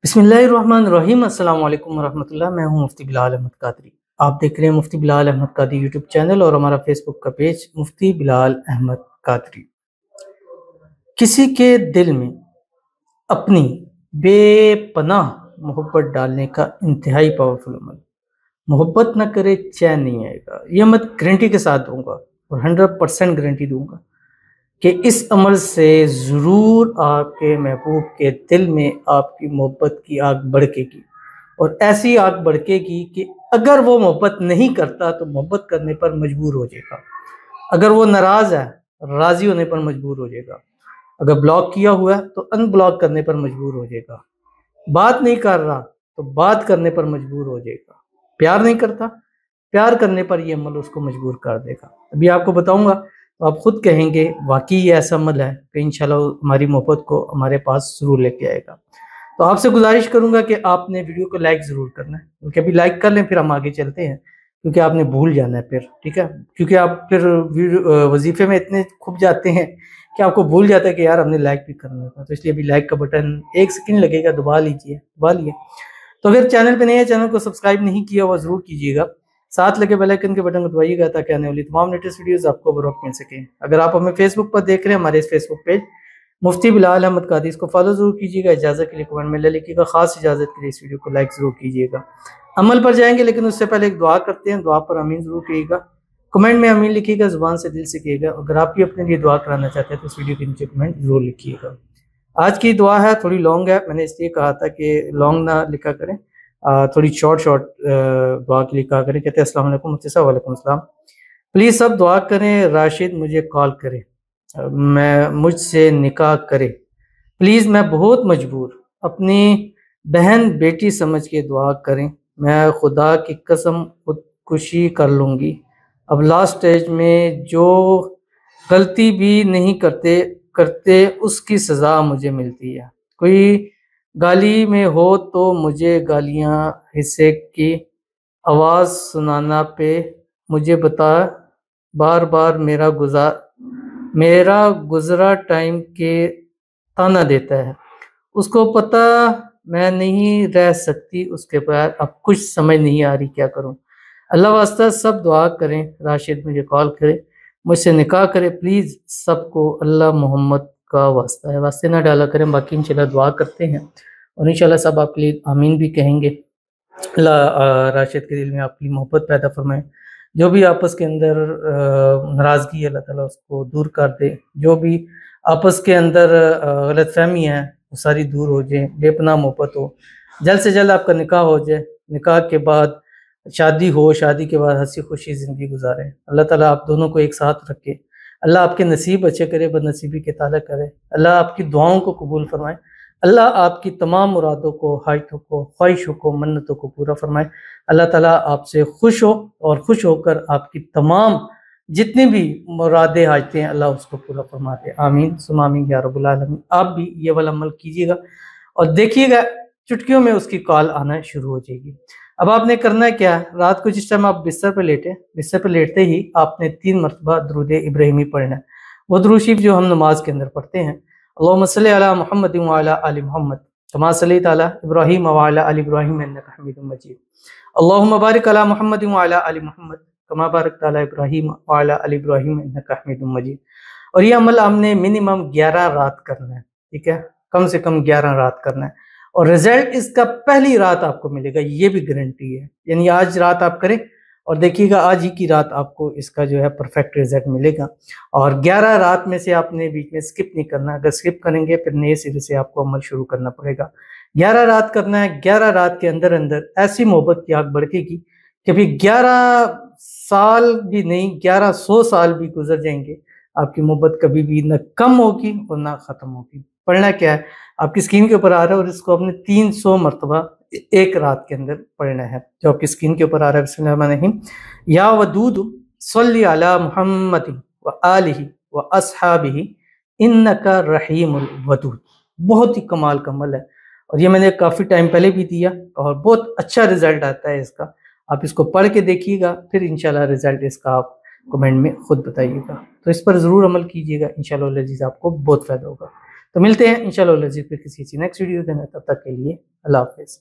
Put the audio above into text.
बिस्मिल्लाहिर्रहमानिर्रहीम। अस्सलाम वालेकुम वरहमतुल्लाह। मैं हूं मुफ्ती बिलाल अहमद कादरी। आप देख रहे हैं मुफ्ती बिलाल अहमद कादरी यूट्यूब चैनल और हमारा फेसबुक का पेज मुफ्ती बिलाल अहमद कादरी। किसी के दिल में अपनी बेपनाह मोहब्बत डालने का इंतहाई पावरफुल अमल। मोहब्बत न करे चैन नहीं आएगा। यह मैं गारंटी के साथ दूंगा और 100% गारंटी दूंगा कि इस अमल से ज़रूर आपके महबूब के दिल में आपकी मोहब्बत की आग भड़केगी और ऐसी आग भड़केगी कि अगर वो मोहब्बत नहीं करता तो मोहब्बत करने पर मजबूर हो जाएगा। अगर वो नाराज़ है, राज़ी होने पर मजबूर हो जाएगा। अगर ब्लॉक किया हुआ है तो अनब्लॉक करने पर मजबूर हो जाएगा। बात नहीं कर रहा तो बात करने पर मजबूर हो जाएगा। प्यार नहीं करता, प्यार करने पर ये अमल उसको मजबूर कर देगा। अभी आपको बताऊंगा तो आप खुद कहेंगे वाकई ये ऐसा अमल है कि इंशाल्लाह हमारी मोहब्बत को हमारे पास ज़रूर लेके आएगा। तो आपसे गुजारिश करूंगा कि आपने वीडियो को लाइक ज़रूर करना है, क्योंकि अभी लाइक कर लें फिर हम आगे चलते हैं, क्योंकि आपने भूल जाना है फिर, ठीक है? क्योंकि आप फिर वजीफे में इतने खुब जाते हैं कि आपको भूल जाता है कि यार हमने लाइक भी करना था। तो इसलिए अभी लाइक का बटन 1 सेकंड लगेगा, दबा लीजिए, दबा लिए। तो अगर चैनल पे नए हैं, चैनल को सब्सक्राइब नहीं किया हुआ ज़रूर कीजिएगा। साथ लगे बेल आइकन के बटन को दबाइएगा ताकि आने वाली तमाम लेटेस्ट वीडियोस आपको बर वक्त मिल सके। अगर आप हमें फेसबुक पर देख रहे हैं, हमारे इस फेसबुक पेज मुफ्ती बिलाल अहमद कादरी, इसको फॉलो जरूर कीजिएगा। इजाज़त के लिए कमेंट में लिखिएगा, खास इजाज़त के लिए इस वीडियो को लाइक ज़रूर कीजिएगा। अमल पर जाएंगे लेकिन उससे पहले एक दुआ करते हैं। दुआ पर आमीन ज़रूर कहिएगा। कमेंट में आमीन लिखिएगा, ज़ुबान से दिल से कहिएगा। अगर आप भी अपने लिए दुआ कराना चाहते हैं तो इस वीडियो के नीचे कमेंट ज़रूर लिखिएगा। आज की दुआ है थोड़ी लॉन्ग है, मैंने इसलिए कहा था कि लॉन्ग ना लिखा करें, थोड़ी शॉर्ट दुआ के लिए कहा करें। कहते हैं अस्सलाम वालेकुम मुफ्ती साहब। वालेकुम अस्सलाम। प्लीज़ सब दुआ करें, राशिद मुझे कॉल करे, मैं मुझसे निकाह करे प्लीज़, मैं बहुत मजबूर, अपनी बहन बेटी समझ के दुआ करें, मैं खुदा की कसम खुदकुशी कर लूँगी। अब लास्ट स्टेज में जो गलती भी नहीं करते करते उसकी सज़ा मुझे मिलती है। कोई गाली में हो तो मुझे गालियाँ हिस्से की आवाज़ सुनाना पे मुझे बता, बार बार मेरा गुज़रा टाइम के ताना देता है। उसको पता मैं नहीं रह सकती उसके बगैर, अब कुछ समझ नहीं आ रही क्या करूं। अल्लाह वास्ता सब दुआ करें, राशिद मुझे कॉल करे, मुझसे निकाह करे प्लीज़। सबको अल्लाह मोहम्मद का वास्ता है, वास्ते ना डाला करें। बाकी इंशाल्लाह दुआ करते हैं और इंशाल्लाह सब आपके लिए आमीन भी कहेंगे। अल्लाह राशिद के दिल में आपकी मोहब्बत पैदा फरमाए। जो भी आपस के अंदर नाराज़गी है अल्लाह ताला उसको दूर कर दे। जो भी आपस के अंदर गलतफ़हमी है वो सारी दूर हो जाए, बेपनाह मोहब्बत हो, जल्द से जल्द आपका निकाह हो जाए, निकाह के बाद शादी हो, शादी के बाद हँसी खुशी ज़िंदगी गुजारें। अल्लाह ताला आप दोनों को एक साथ रखे, अल्लाह आपके नसीब अच्छे करे, बदनसीबी के ताला करे, अल्लाह आपकी दुआओं को कबूल फरमाए, अल्लाह आपकी तमाम मुरादों को, हाइटों को, ख्वाहिशों को, मन्नतों को पूरा फरमाए। अल्लाह ताला आपसे खुश हो और खुश होकर आपकी तमाम जितनी भी मुरादें हाजतें हैं अल्लाह उसको पूरा फरमाते। आमीन सुम्मा आमीन या रब्बुल आलमीन। आप भी ये वाला अमल कीजिएगा और देखिएगा चुटकियों में उसकी कॉल आना शुरू हो जाएगी। अब आपने करना है क्या, रात को जिस टाइम आप बिस्तर पर लेटे, बिस्तर पर लेटते ही आपने 3 मरतबा दुरूद इब्राहिमी पढ़ना है। वो दुरूद शरीफ जो हम नमाज के अंदर पढ़ते हैं, अल्लाहुम्मा सल्लि अला मुहम्मद व अला आलि मुहम्मद कमा सल्लैता अला इब्राहीम व अला आलि इब्राहीम इन्नका हमीदुम मजीद। अल्लाहुम्मा बारिक अला मुहम्मद व अला आलि मुहम्मद कमा बारकता अला इब्राहीम व अला आलि इब्राहीम इन्नका हमीदुम मजीद। और ये अमल हमने मिनिमम 11 रात करना है, ठीक है? कम से कम 11 रात करना है और रिजल्ट इसका पहली रात आपको मिलेगा, ये भी गारंटी है। यानी आज रात आप करें और देखिएगा आज ही की रात आपको इसका जो है परफेक्ट रिजल्ट मिलेगा। और 11 रात में से आपने बीच में स्किप नहीं करना, अगर स्किप करेंगे फिर नए सिरे से आपको अमल शुरू करना पड़ेगा। 11 रात करना है, 11 रात के अंदर अंदर ऐसी मोहब्बत की आग भड़केगी कि भी 11 साल भी नहीं, 1100 साल भी गुजर जाएंगे, आपकी मोहब्बत कभी भी न कम होगी और ना ख़त्म होगी। पढ़ना क्या है, आपकी स्क्रीन के ऊपर आ रहा है और इसको आपने 300 मरतबा एक रात के अंदर पढ़ना है। जो आपकी स्क्रीन के ऊपर आ रहा है, बिस्मिल्लाहिर्रहमानिर्रहीम, या वदूद सल्ली अला मुहम्मद व आलिहि व अस्हाबिहि इन्नका रहीमुल वदूद। बहुत ही कमाल का अमल है और ये मैंने काफ़ी टाइम पहले भी दिया और बहुत अच्छा रिजल्ट आता है इसका। आप इसको पढ़ के देखिएगा, फिर इंशाल्लाह रिजल्ट इसका आप कमेंट में खुद बताइएगा। तो इस पर ज़रूर अमल कीजिएगा, इंशाल्लाह अज़ीज़ आपको बहुत फ़ायदा होगा। तो मिलते हैं इंशाल्लाह फिर किसी नेक्स्ट वीडियो में, तब तक के लिए अल्लाह हाफ़िज़।